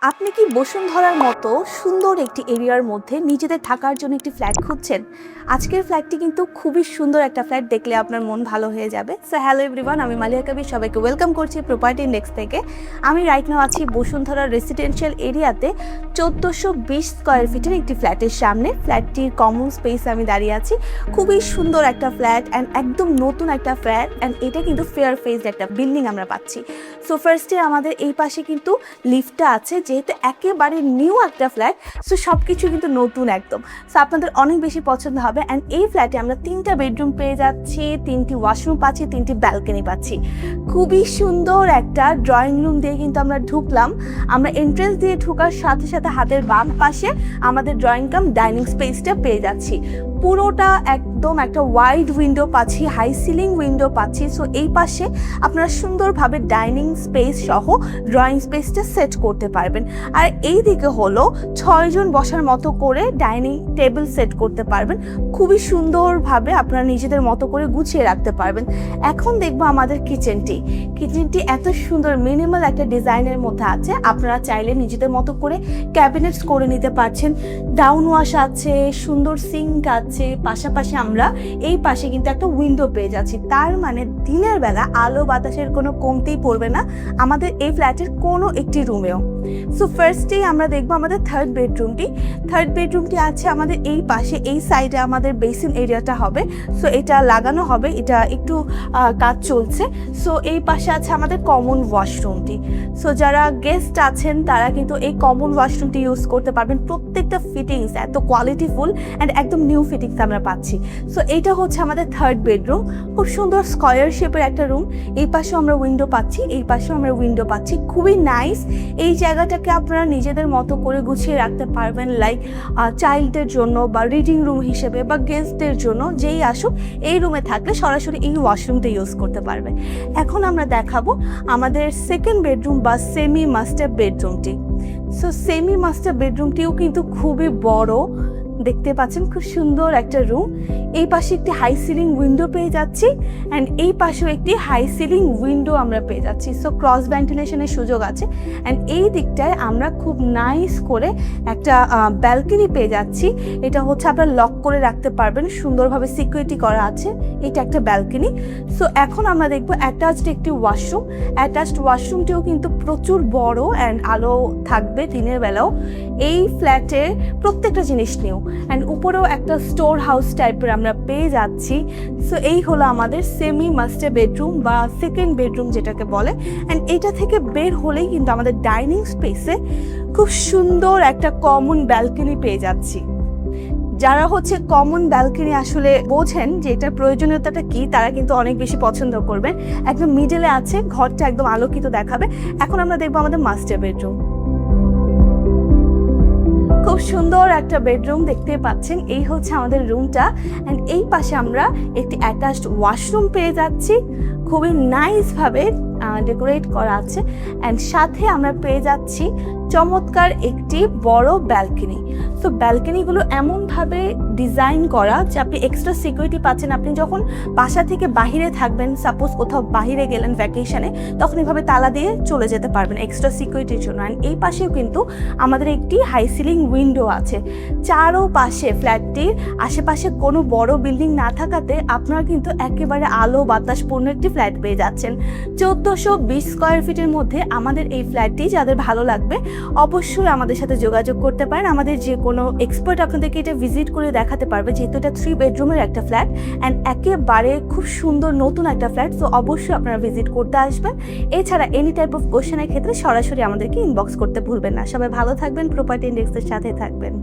আপনি কি বসুন্ধরার মতো সুন্দর একটি এরিয়ার মধ্যে নিজেদের থাকার জন্য একটি ফ্ল্যাট খুঁজছেন? আজকের ফ্ল্যাটটি কিন্তু খুবই সুন্দর একটা ফ্ল্যাট, দেখলে আপনার মন ভালো হয়ে যাবে। সো হ্যালো এভরিওয়ান, আমি মালিয়া কবির, সবাইকে ওয়েলকাম করছি প্রপার্টি ইন্ডেক্স থেকে। আমি রাইট নাও আছি বসুন্ধরার রেসিডেন্সিয়াল এরিয়াতে 1420 স্কোয়ার ফিটের একটি ফ্ল্যাটের সামনে। ফ্ল্যাটটির কমন স্পেসে আমি দাঁড়িয়ে আছি। খুবই সুন্দর একটা ফ্ল্যাট অ্যান্ড একদম নতুন একটা ফ্ল্যাট, অ্যান্ড এটা কিন্তু ফেয়ার ফেসড একটা বিল্ডিং আমরা পাচ্ছি। সো ফার্স্টে আমাদের এই পাশে কিন্তু লিফটটা আছে, যেহেতু একেবারে নিউ একটা ফ্ল্যাট, সো সব কিছু কিন্তু নতুন একদম। সো আপনাদের অনেক বেশি পছন্দ হবে। অ্যান্ড এই ফ্ল্যাটে আমরা 3টা বেডরুম পেয়ে যাচ্ছি, 3টি ওয়াশরুম পাচ্ছি, 3টি ব্যালকনি পাচ্ছি। খুবই সুন্দর একটা ড্রয়িং রুম দিয়ে কিন্তু আমরা ঢুকলাম। আমরা এন্ট্রেন্স দিয়ে ঢোকার সাথে সাথে হাতের বাম পাশে আমাদের ড্রয়িং কাম ডাইনিং স্পেসটা পেয়ে যাচ্ছি। পুরোটা একদম একটা ওয়াইড উইন্ডো পাচ্ছি, হাই সিলিং উইন্ডো পাচ্ছি। সো এই পাশে আপনারা সুন্দরভাবে ডাইনিং স্পেস সহ ড্রয়িং স্পেসটা সেট করতে পারবেন। আর এই দিকে হলো 6 জন বসার মতো করে ডাইনিং টেবিল সেট করতে পারবেন। খুবই সুন্দরভাবে আপনারা নিজেদের মতো করে গুছিয়ে রাখতে পারবেন। এখন দেখবো আমাদের কিচেনটি এত সুন্দর মিনিমাল একটা ডিজাইনের মধ্যে আছে। আপনারা চাইলে নিজেদের মতো করে ক্যাবিনেটস করে নিতে পারছেন। ডাউন ওয়াশ আছে, সুন্দর সিঙ্ক আছে, পাশাপাশি আমরা এই পাশে কিন্তু একটা উইন্ডো পেয়ে যাচ্ছি। তার মানে দিনের বেলা আলো বাতাসের কোনো কমতিই পড়বে না আমাদের এই ফ্ল্যাটের কোনো একটি রুমেও। সো ফার্স্টেই আমরা দেখবো আমাদের থার্ড বেডরুমটি আছে আমাদের এই পাশে। এই সাইডে আমাদের বেসিন এরিয়াটা হবে। সো এটা লাগানো হবে, এটা একটু কাজ চলছে। সো এই পাশে আছে আমাদের কমন ওয়াশরুমটি। সো যারা গেস্ট আছেন তারা কিন্তু এই কমন ওয়াশরুমটি ইউজ করতে পারবেন। প্রত্যেকটা ফিটিংস এত কোয়ালিটিফুল অ্যান্ড একদম নিউ ফিটিংস আমরা পাচ্ছি। সো এইটা হচ্ছে আমাদের থার্ড বেডরুম। খুব সুন্দর স্কয়ার শেপের একটা রুম। এই পাশেও আমরা উইন্ডো পাচ্ছি, এই পাশেও আমরা উইন্ডো পাচ্ছি। খুবই নাইস। এই জায়গাটাকে আপনারা নিজেদের মতো করে গুছিয়ে রাখতে পারবেন, লাইক চাইল্ডদের জন্য বা রিডিং রুম হিসেবে বা গেস্টদের জন্য যেই আসুক এই রুমে থাকলে সরাসরি এই ওয়াশরুমটা ইউজ করতে পারবে। এখন আমরা দেখাবো আমাদের সেকেন্ড বেডরুম বা সেমি মাস্টার বেডরুমটি। সো সেমি মাস্টার বেডরুমটিও কিন্তু খুবই বড়, দেখতে পাচ্ছেন খুব সুন্দর একটা রুম। এই পাশে একটি হাই সিলিং উইন্ডো পেয়ে যাচ্ছি, অ্যান্ড এই পাশেও একটি হাই সিলিং উইন্ডো আমরা পেয়ে যাচ্ছি। সো ক্রস ভেন্টিলেশনের সুযোগ আছে। অ্যান্ড এই দিকটায় আমরা খুব নাইস করে একটা ব্যালকনি পেয়ে যাচ্ছি। এটা হচ্ছে আপনারা লক করে রাখতে পারবেন, সুন্দরভাবে সিকিউরিটি করা আছে। এটা একটা ব্যালকনি। সো এখন আমরা দেখবো অ্যাটাচড একটি ওয়াশরুম। অ্যাটাচড ওয়াশরুমটিও কিন্তু প্রচুর বড় অ্যান্ড আলো থাকবে দিনের বেলাও। এই ফ্ল্যাটের প্রত্যেকটা জিনিস নিউ, অ্যান্ড উপরেও একটা স্টোর হাউস টাইপের আমরা পেয়ে যাচ্ছি। সো এই হলো আমাদের সেমি মাস্টার বেডরুম বা সেকেন্ড বেডরুম যেটাকে বলে। অ্যান্ড এটা থেকে বের হলেই কিন্তু আমাদের ডাইনিং স্পেসে খুব সুন্দর একটা কমন ব্যালকনি পেয়ে যাচ্ছি। যারা হচ্ছে কমন ব্যালকনি আসলে বোঝেন যে এটার প্রয়োজনীয়তাটা কি, তারা কিন্তু অনেক বেশি পছন্দ করবেন। একদম মিডলে আছে, ঘরটা একদম আলোকিত দেখাবে। এখন আমরা দেখবো আমাদের মাস্টার বেডরুম। খুব সুন্দর একটা বেডরুম দেখতে পাচ্ছেন। এই হচ্ছে আমাদের রুমটা, অ্যান্ড এই পাশে আমরা একটি অ্যাটাচড ওয়াশরুম পেয়ে যাচ্ছি। খুবই নাইসভাবে ডেকোরেট করা আছে, অ্যান্ড সাথে আমরা পেয়ে যাচ্ছি চমৎকার একটি বড় ব্যালকনি। সো ব্যালকনিগুলো এমনভাবে ডিজাইন করা যে আপনি এক্সট্রা সিকিউরিটি পাচ্ছেন। আপনি যখন বাসা থেকে বাহিরে থাকবেন, সাপোজ কোথাও বাহিরে গেলেন ভ্যাকেশনে, তখন এভাবে তালা দিয়ে চলে যেতে পারবেন এক্সট্রা সিকিউরিটির জন্য। অ্যান্ড এই পাশেও কিন্তু আমাদের একটি হাই সিলিং উইন্ডো আছে। চারো পাশে ফ্ল্যাটটির আশেপাশে কোনো বড় বিল্ডিং না থাকাতে আপনারা কিন্তু একেবারে আলো বাতাসপূর্ণ একটি ফ্ল্যাট পেয়ে যাচ্ছেন। 1420 স্কোয়ার ফিটের মধ্যে আমাদের এই ফ্ল্যাটটি যাদের ভালো লাগবে অবশ্যই আমাদের সাথে যোগাযোগ করতে পারেন। আমাদের যে কোনো এক্সপার্ট আপনাদেরকে এটা ভিজিট করে দেখাতে পারবে, যেহেতু এটা 3 বেডরুমের একটা ফ্ল্যাট অ্যান্ড একেবারে খুব সুন্দর নতুন একটা ফ্ল্যাট। তো অবশ্যই আপনারা ভিজিট করতে আসবেন। এছাড়া এনি টাইপ অফ কোশ্চেনের ক্ষেত্রে সরাসরি আমাদেরকে ইনবক্স করতে ভুলবেন না। সবাই ভালো থাকবেন, প্রপার্টি ইন্ডেক্সের সাথে থাকবেন।